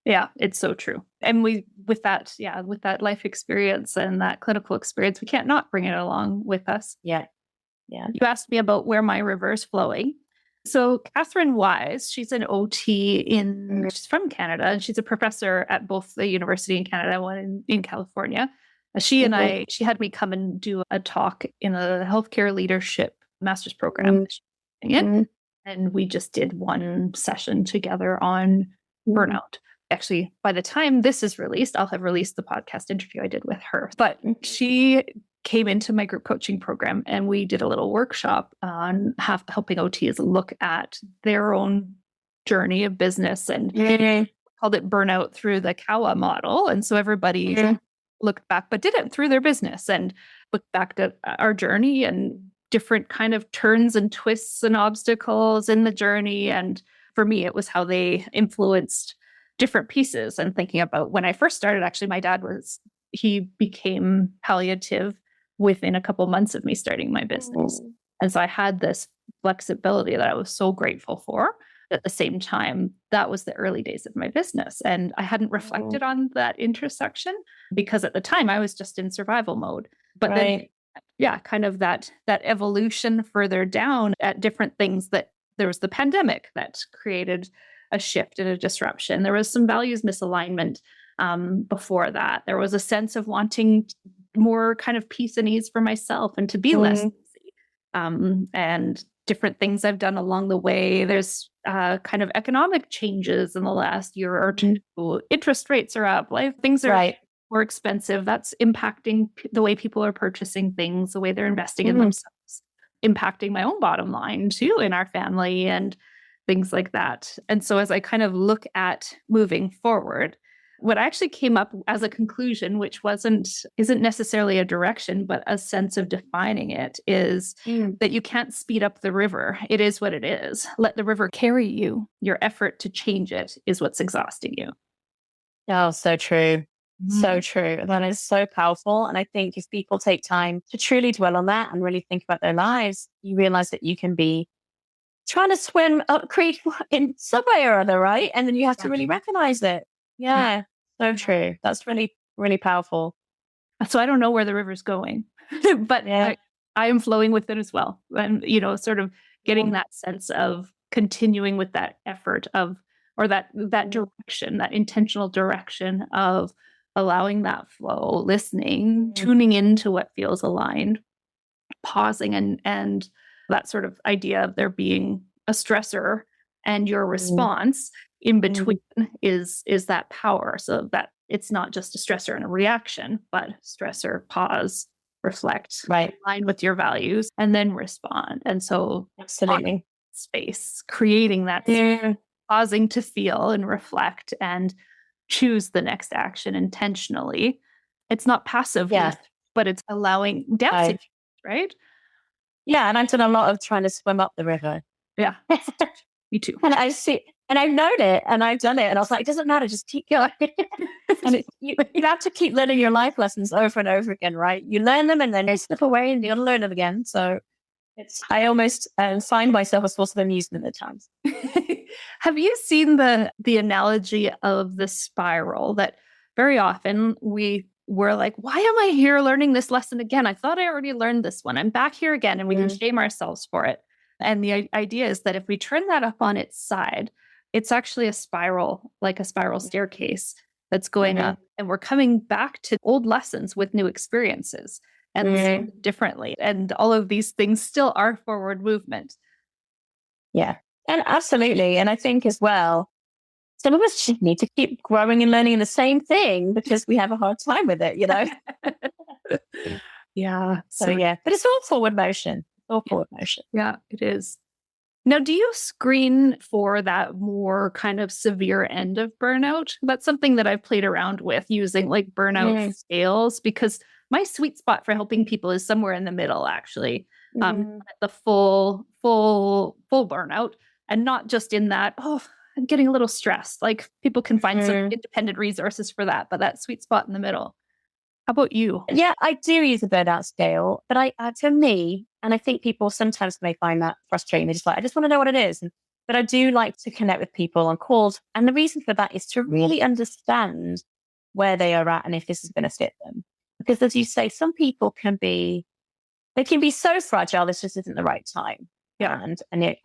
B: Yeah, it's so true. And with that life experience and that clinical experience, we can't not bring it along with us.
A: Yeah.
B: You asked me about where my river is flowing. So Catherine Wise, she's an OT she's from Canada, and she's a professor at both the university in Canada and one in California. She had me come and do a talk in a healthcare leadership master's program. And we just did one session together on burnout. Actually, by the time this is released, I'll have released the podcast interview I did with her. But she came into my group coaching program, and we did a little workshop on helping OTs look at their own journey of business, and called it burnout through the CAWA model. And so everybody looked back, but did it through their business and looked back at our journey and different kind of turns and twists and obstacles in the journey. And for me, it was how they influenced different pieces. And thinking about when I first started, actually, my dad he became palliative within a couple months of me starting my business. And so I had this flexibility that I was so grateful for. At the same time, that was the early days of my business. And I hadn't
A: Mm,
B: reflected on that intersection because at the time I was just in survival mode. But then,
A: right.
B: yeah, kind of that evolution further down at different things, that there was the pandemic that created a shift and a disruption. There was some values misalignment before that. There was a sense of wanting more kind of peace and ease for myself and to be less
A: Mm,
B: busy. And different things I've done along the way. There's kind of economic changes in the last year or two.
A: mm,
B: Interest rates are up. Life things are
A: right.
B: more expensive. That's impacting the way people are purchasing things, the way they're investing in
A: Mm,
B: themselves, impacting my own bottom line too in our family and things like that. And so as I kind of look at moving forward, what I actually came up as a conclusion, which isn't necessarily a direction, but a sense of defining it, is
A: mm.
B: that you can't speed up the river. It is what it is. Let the river carry you. Your effort to change it is what's exhausting you.
A: Oh, so true. So
B: Mhm.
A: true. That is so powerful. And I think if people take time to truly dwell on that and really think about their lives, you realize that you can be trying to swim up creek in some way or other, right? And then you have to
B: Yeah.
A: really recognize it.
B: Yeah.
A: Yeah, so true. That's really, really powerful.
B: So I don't know where the river's going, but
A: Yeah.
B: I am flowing with it as well. And, sort of getting that sense of continuing with that effort of, or that
A: Mm,
B: direction, that intentional direction of allowing that flow, listening,
A: mm,
B: tuning into what feels aligned, pausing, and that sort of idea of there being a stressor and your
A: mm,
B: response in between
A: mm.
B: is that power, so that it's not just a stressor and a reaction, but stressor, pause, reflect,
A: Right.
B: align with your values, and then respond. And so on
A: Absolutely.
B: space, creating that
A: Yeah.
B: pausing to feel and reflect and choose the next action intentionally. It's not passive,
A: Yeah.
B: but it's allowing dancing,
A: I,
B: right?
A: yeah. And I've done a lot of trying to swim up the river.
B: Yeah, me too.
A: And I see, and I've known it and I've done it. And I was like, it doesn't matter, just keep going. And you have to keep learning your life lessons over and over again, right? You learn them and then they slip away and you got to learn them again. So I almost find myself a source of amusement at times.
B: Have you seen the analogy of the spiral, that very often we're like, why am I here learning this lesson again? I thought I already learned this one. I'm back here again, and we can
A: Mm,
B: shame ourselves for it. And the idea is that if we turn that up on its side, it's actually a spiral, like a spiral staircase that's going
A: mm,
B: up, and we're coming back to old lessons with new experiences and seeing
A: mm.
B: them differently. And all of these things still are forward movement.
A: Yeah. And absolutely. And I think as well, some of us just need to keep growing and learning the same thing because we have a hard time with it, you know?
B: Yeah.
A: So,
B: So
A: yeah, but it's all forward motion. It's all
B: yeah,
A: forward motion.
B: yeah, it is. Now, do you screen for that more kind of severe end of burnout? That's something that I've played around with, using like burnout
A: Mm,
B: scales, because my sweet spot for helping people is somewhere in the middle, actually.
A: mm,
B: The full burnout, and not just in that, oh, I'm getting a little stressed. Like people can find some
A: mm.
B: independent resources for that, but that sweet spot in the middle. How about you?
A: Yeah, I do use a burnout scale, but for me, and I think people sometimes may find that frustrating. They're just like, I just want to know what it is. But I do like to connect with people on calls. And the reason for that is to really understand where they are at and if this is going to fit them. Because as you say, some people they can be so fragile, this just isn't the right time.
B: Yeah.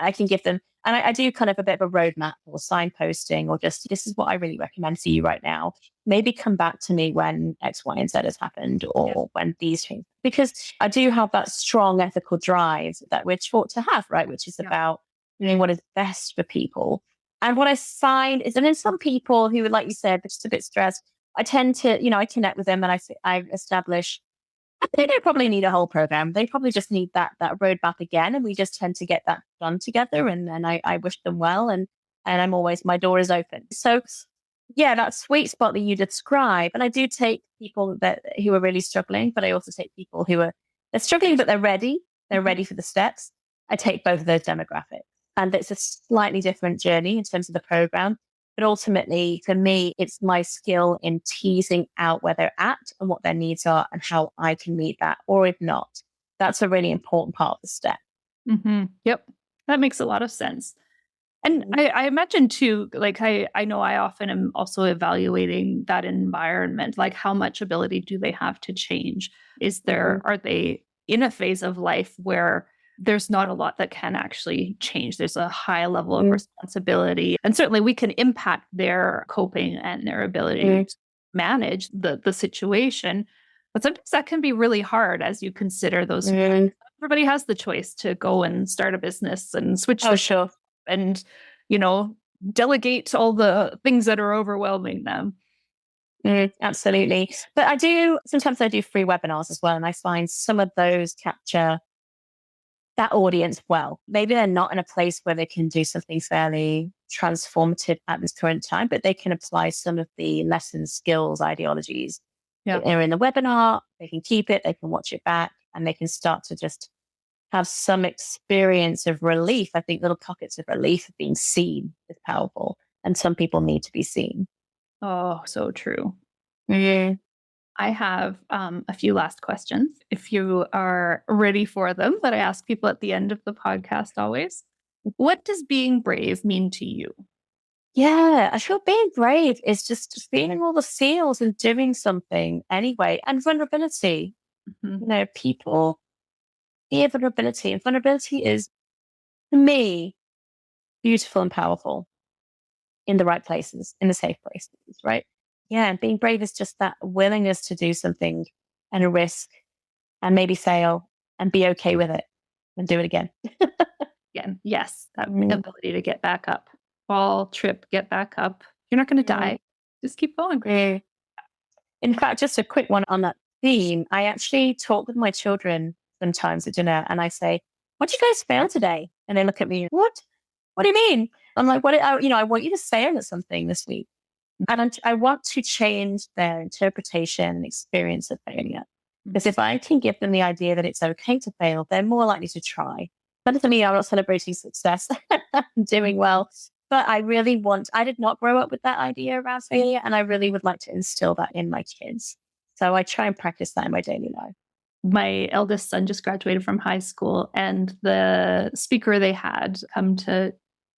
A: I can give them, and I do kind of a bit of a roadmap or signposting, or just this is what I really recommend for you right now. Maybe come back to me when X, Y, and Z has happened,
B: Yeah.
A: or when these things, because I do have that strong ethical drive that we're taught to have, right? Which is
B: Yeah.
A: about doing what is best for people. And what I find is, and in some people who, like you said, are just a bit stressed, I tend to, I connect with them and I establish they don't probably need a whole program. They probably just need that roadmap again, and we just tend to get that done together. And then I wish them well, and I'm always my door is open. So yeah, that sweet spot that you describe, and I do take people who are really struggling, but I also take people who are they're struggling but they're ready. They're
B: Mhm.
A: ready for the steps. I take both of those demographics, and it's a slightly different journey in terms of the program. But ultimately, for me, it's my skill in teasing out where they're at and what their needs are and how I can meet that. Or if not, that's a really important part of the step.
B: Yep. That makes a lot of sense. And
A: Mm,
B: I imagine too, like I know I often am also evaluating that environment, like how much ability do they have to change?
A: mhm,
B: Are they in a phase of life where there's not a lot that can actually change? There's a high level of
A: mm,
B: responsibility. And certainly we can impact their coping and their ability
A: mm,
B: to manage the situation. But sometimes that can be really hard as you consider those.
A: mm.
B: Everybody has the choice to go and start a business and switch
A: Oh,
B: their
A: sure.
B: and you know delegate all the things that are overwhelming them.
A: Absolutely. But sometimes I do free webinars as well. And I find some of those capture that audience well. Maybe they're not in a place where they can do something fairly transformative at this current time, but they can apply some of the lessons, skills, ideologies
B: Yeah.
A: that are in the webinar. They can keep it, they can watch it back, and they can start to just have some experience of relief. I think little pockets of relief of being seen is powerful. And some people need to be seen.
B: Oh, so true.
A: Mm,
B: I have a few last questions if you are ready for them that I ask people at the end of the podcast always. What does being brave mean to you?
A: yeah, I feel being brave is just feeling all the feels and doing something anyway. And vulnerability.
B: Mhm.
A: People fear vulnerability. And vulnerability is, to me, beautiful and powerful in the right places, in the safe places, right? Yeah, and being brave is just that willingness to do something and a risk and maybe fail and be okay with it and do it again.
B: Again, yes, that
A: Mm,
B: ability to get back up, fall, trip, get back up. You're not going to
A: mm,
B: die. Just keep going.
A: mm. In fact, just a quick one on that theme. I actually talk with my children sometimes at dinner and I say, what did you guys fail today? And they look at me, what? What do you mean? I'm like, I want you to fail at something this week. And I want to change their interpretation and experience of failure. Because if I can give them the idea that it's okay to fail, they're more likely to try. But for me, I'm not celebrating success, I'm doing well. But I did not grow up with that idea around failure. And I really would like to instill that in my kids. So I try and practice that in my daily life.
B: My eldest son just graduated from high school, and the speaker they had come to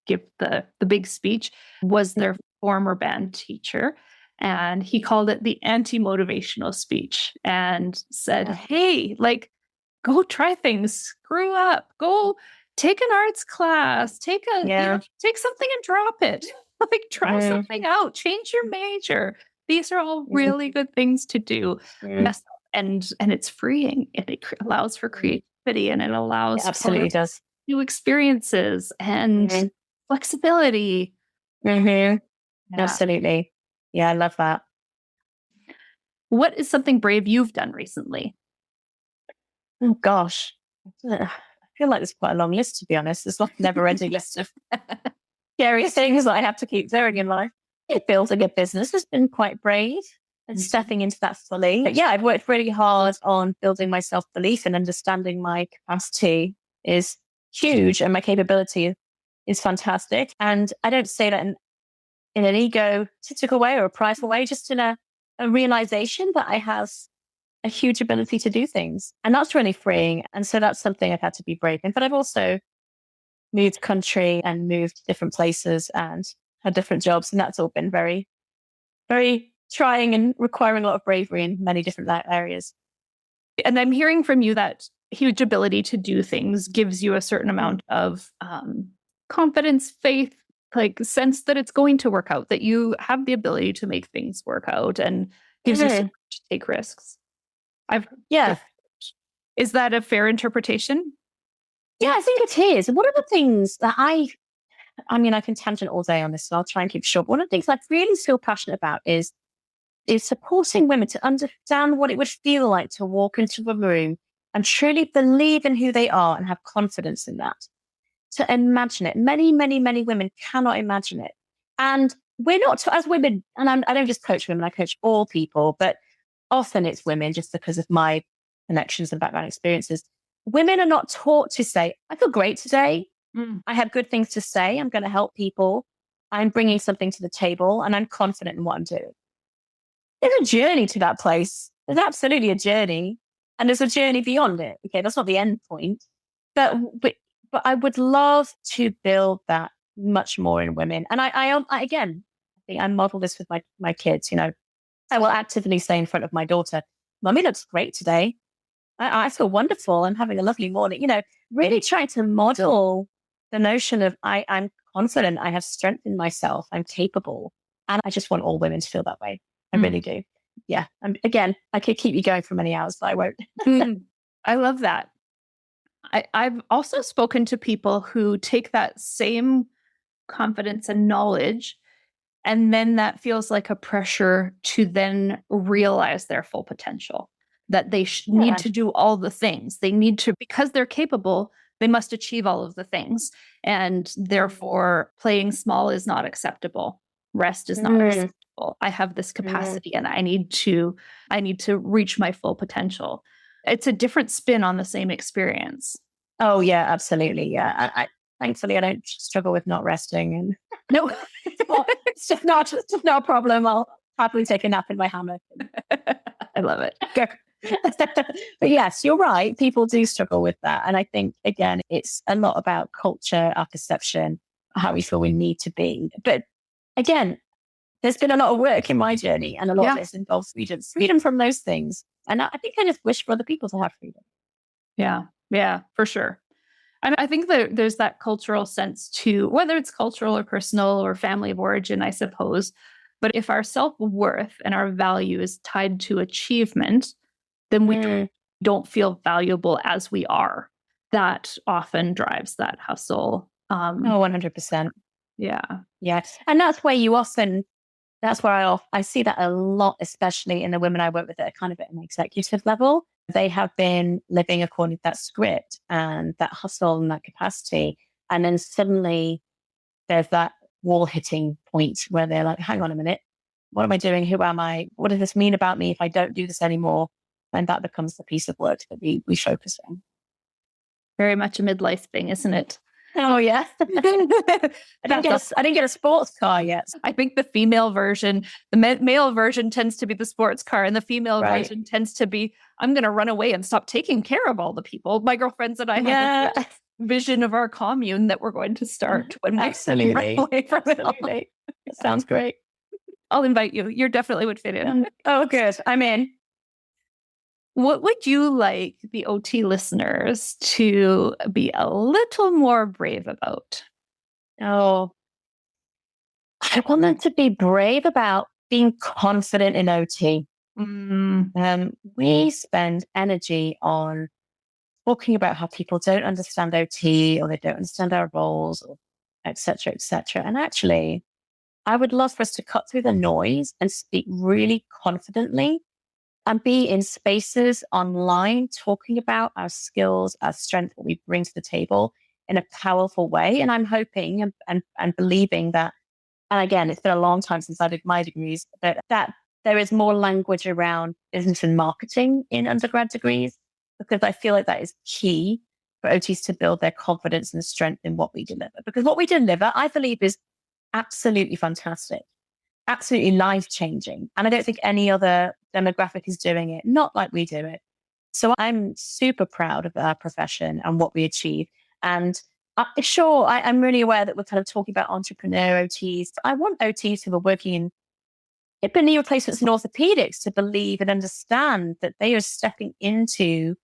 B: give the big speech was their former band teacher, and he called it the anti-motivational speech and said,
A: Yeah.
B: hey, like, go try things, screw up, go take an arts class,
A: Yeah.
B: take something and drop it. Like, try
A: Mm,
B: something out, change your major. These are all
A: mm,
B: really good things to do.
A: mm,
B: And it's freeing, and it allows for
A: mm.
B: creativity, and it
A: It
B: allows for
A: absolutely does.
B: new experiences and
A: Mm,
B: flexibility.
A: hmm.
B: Yeah.
A: Absolutely. Yeah, I love that.
B: What is something brave you've done recently?
A: Oh gosh. I feel like there's quite a long list, to be honest. There's like a never ending list of scary things that I have to keep doing in life. Yeah, building a business has been quite brave and stepping into that fully. But yeah, I've worked really hard on building my self belief and understanding my capacity is huge and my capability is fantastic. And I don't say that in an egotistical way or a prideful way, just in a realization that I have a huge ability to do things. And that's really freeing. And so that's something I've had to be brave in. But I've also moved country and moved to different places and had different jobs. And that's all been very, very trying and requiring a lot of bravery in many different areas.
B: And I'm hearing from you that huge ability to do things gives you a certain
A: Mm.
B: amount of confidence, faith, like sense that it's going to work out, that you have the ability to make things work out, and gives you
A: Mhm.
B: so to take risks. I've
A: Yeah.
B: Is that a fair interpretation?
A: Yeah, I think it is. One of the things that I mean, I can tangent all day on this, so I'll try and keep it short. One of the things I really feel passionate about is supporting women to understand what it would feel like to walk into a room and truly believe in who they are and have confidence in that. To imagine it. Many, many, many women cannot imagine it. And we're not, as women, and I don't just coach women, I coach all people, but often it's women just because of my connections and background experiences. Women are not taught to say, I feel great today.
B: Mm.
A: I have good things to say. I'm going to help people. I'm bringing something to the table and I'm confident in what I'm doing. There's a journey to that place. There's absolutely a journey. And there's a journey beyond it. Okay, that's not the end point. But But I would love to build that much more in women. And again, I think I model this with my kids. I will actively say in front of my daughter, "Mummy looks great today. I feel wonderful. I'm having a lovely morning." Really trying to model the notion of I'm confident, I have strength in myself, I'm capable. And I just want all women to feel that way. I really do. Yeah. Again, I could keep you going for many hours, but I won't.
B: I love that. I've also spoken to people who take that same confidence and knowledge, and then that feels like a pressure to then realize their full potential, that they need to do all the things. They need to, because they're capable, they must achieve all of the things. And therefore, playing small is not acceptable. Rest is not acceptable. I have this capacity and I need to reach my full potential. It's a different spin on the same experience.
A: Oh yeah, absolutely. Yeah. Thankfully I don't struggle with not resting, and
B: No,
A: it's just not a problem. I'll happily take a nap in my hammock.
B: I love it.
A: But yes, you're right. People do struggle with that. And I think, again, it's a lot about culture, our perception, how we feel we need to be. But again, there's been a lot of work in my journey, and a lot of this involves freedom from those things. And I think I just wish for other people to have freedom.
B: Yeah, for sure. And I think that there's that cultural sense too, whether it's cultural or personal or family of origin, I suppose. But if our self-worth and our value is tied to achievement, then we don't feel valuable as we are. That often drives that hustle.
A: 100%.
B: Yeah.
A: Yeah. And that's where that's where I see that a lot, especially in the women I work with that are kind of at an executive level. They have been living according to that script and that hustle and that capacity. And then suddenly there's that wall hitting point where they're like, hang on a minute, what am I doing? Who am I? What does this mean about me if I don't do this anymore? And that becomes the piece of work that we focus on.
B: Very much a midlife thing, isn't it?
A: Oh, yeah. I didn't get a sports car yet.
B: I think the female version, the male version tends to be the sports car, and the female version tends to be, I'm going to run away and stop taking care of all the people. My girlfriends and I have a vision of our commune that we're going to start when we run away from it all.
A: That sounds great.
B: I'll invite you. You definitely would fit in.
A: Oh, good. I'm in.
B: What would you like the OT listeners to be a little more brave about?
A: Oh, I want them to be brave about being confident in OT. We spend energy on talking about how people don't understand OT, or they don't understand our roles, or et cetera, et cetera. And actually, I would love for us to cut through the noise and speak really confidently and be in spaces online talking about our skills, our strength, what we bring to the table in a powerful way. And I'm hoping and believing that, and again, it's been a long time since I did my degrees, but that there is more language around business and marketing in undergrad degrees, because I feel like that is key for OTs to build their confidence and strength in what we deliver. Because what we deliver, I believe, is absolutely fantastic, absolutely life-changing. And I don't think any other demographic is doing it, not like we do it. So I'm super proud of our profession and what we achieve. And I'm really aware that we're kind of talking about entrepreneur OTs. I want OTs who are working in hip and knee replacements and orthopedics to believe and understand that they are stepping into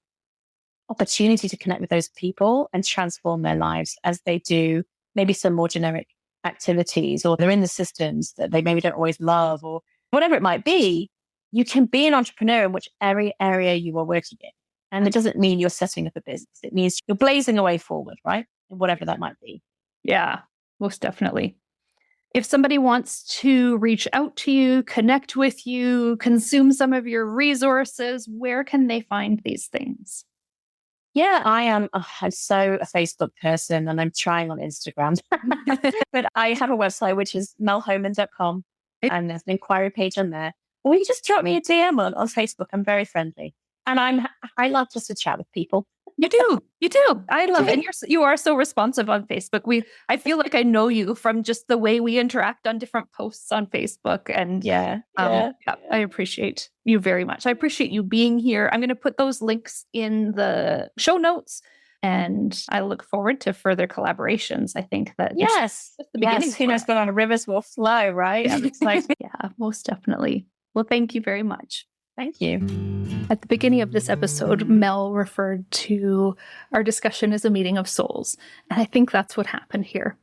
A: opportunity to connect with those people and transform their lives as they do maybe some more generic activities, or they're in the systems that they maybe don't always love, or whatever it might be. You can be an entrepreneur in which area you are working in. And it doesn't mean you're setting up a business. It means you're blazing a way forward, right? And whatever that might be.
B: Yeah, most definitely. If somebody wants to reach out to you, connect with you, consume some of your resources, where can they find these things?
A: Yeah, I'm so a Facebook person, and I'm trying on Instagram. But I have a website, which is melhoman.com, and there's an inquiry page on there. Or you just drop me a DM on Facebook. I'm very friendly. And I love just to chat with people.
B: You do. I love it. And you are so responsive on Facebook. I feel like I know you from just the way we interact on different posts on Facebook. And I appreciate you very much. I appreciate you being here. I'm going to put those links in the show notes And I look forward to further collaborations. I think that
A: Yes.
B: the beginning.
A: Yes. Who knows when our rivers will flow, right? I'm excited.
B: Yeah, most definitely. Well, thank you very much.
A: Thank you.
B: At the beginning of this episode, Mel referred to our discussion as a meeting of souls. And I think that's what happened here.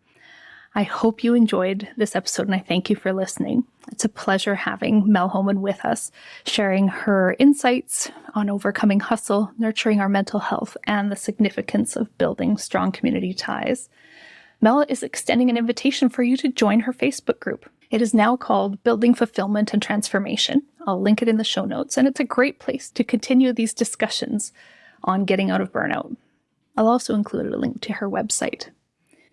B: I hope you enjoyed this episode, and I thank you for listening. It's a pleasure having Mel Homan with us, sharing her insights on overcoming hustle, nurturing our mental health, and the significance of building strong community ties. Mel is extending an invitation for you to join her Facebook group. It is now called Building Fulfillment and Transformation. I'll link it in the show notes, and it's a great place to continue these discussions on getting out of burnout. I'll also include a link to her website.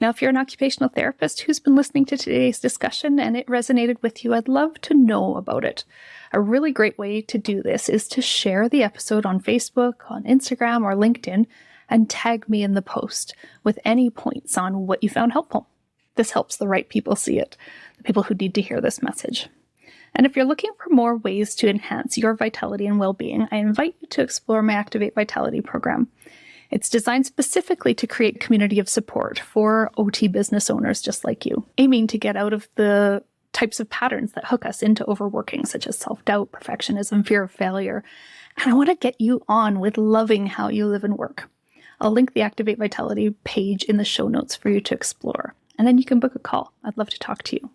B: Now, if you're an occupational therapist who's been listening to today's discussion and it resonated with you, I'd love to know about it. A really great way to do this is to share the episode on Facebook, on Instagram, or LinkedIn, and tag me in the post with any points on what you found helpful. This helps the right people see it, the people who need to hear this message. And if you're looking for more ways to enhance your vitality and well-being, I invite you to explore my Activate Vitality program. It's designed specifically to create a community of support for OT business owners just like you, aiming to get out of the types of patterns that hook us into overworking, such as self-doubt, perfectionism, fear of failure. And I want to get you on with loving how you live and work. I'll link the Activate Vitality page in the show notes for you to explore. And then you can book a call. I'd love to talk to you.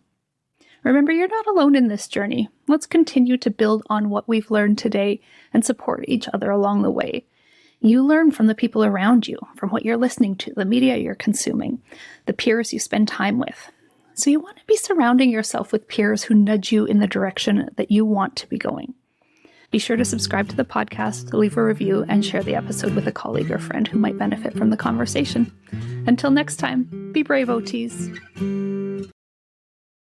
B: Remember, you're not alone in this journey. Let's continue to build on what we've learned today and support each other along the way. You learn from the people around you, from what you're listening to, the media you're consuming, the peers you spend time with. So you want to be surrounding yourself with peers who nudge you in the direction that you want to be going. Be sure to subscribe to the podcast, leave a review, and share the episode with a colleague or friend who might benefit from the conversation. Until next time, be brave, OTs.